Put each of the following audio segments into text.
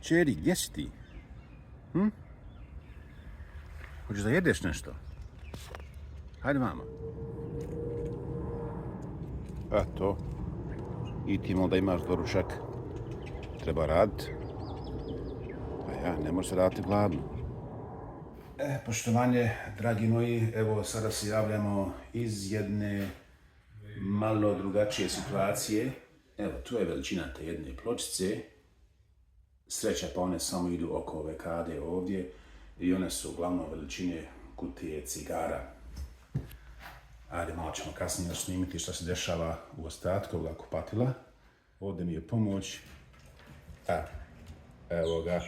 Čeri, gdje si ti? Hoćeš da jedeš nešto? Hajde vamo. To. I ti da imaš doručak. Treba raditi. Ne može se raditi gladno. Poštovanje, dragi moji, evo sada se javljamo iz jedne malo drugačije situacije. Evo, tu je veličina te jedne pločice. Sreća pa one samo idu oko ove kade ovdje i one su uglavnom veličine kutije cigara. Ajde, malo ćemo kasnije još snimiti što se dešava u ostatku ovoga kupatila. Ovdje mi je pomoć. Evo ga.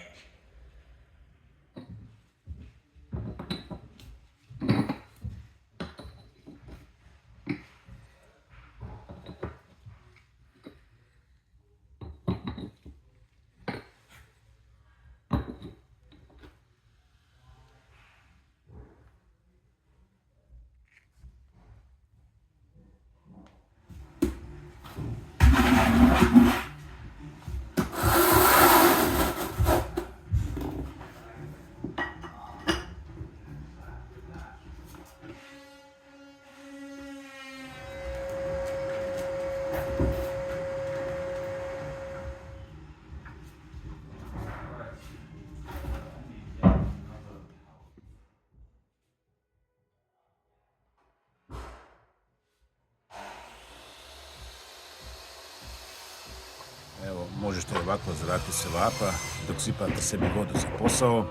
Evo, možete ovako zaraditi se vapa dok sipate sebi vodu za posao.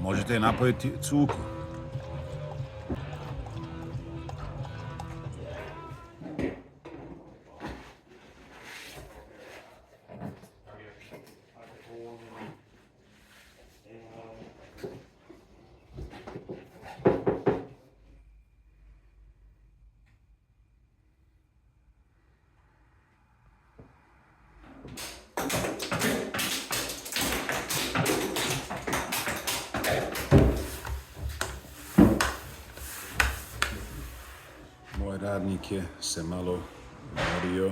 Možete napojiti cuku. Moj radnik je se malo umorio.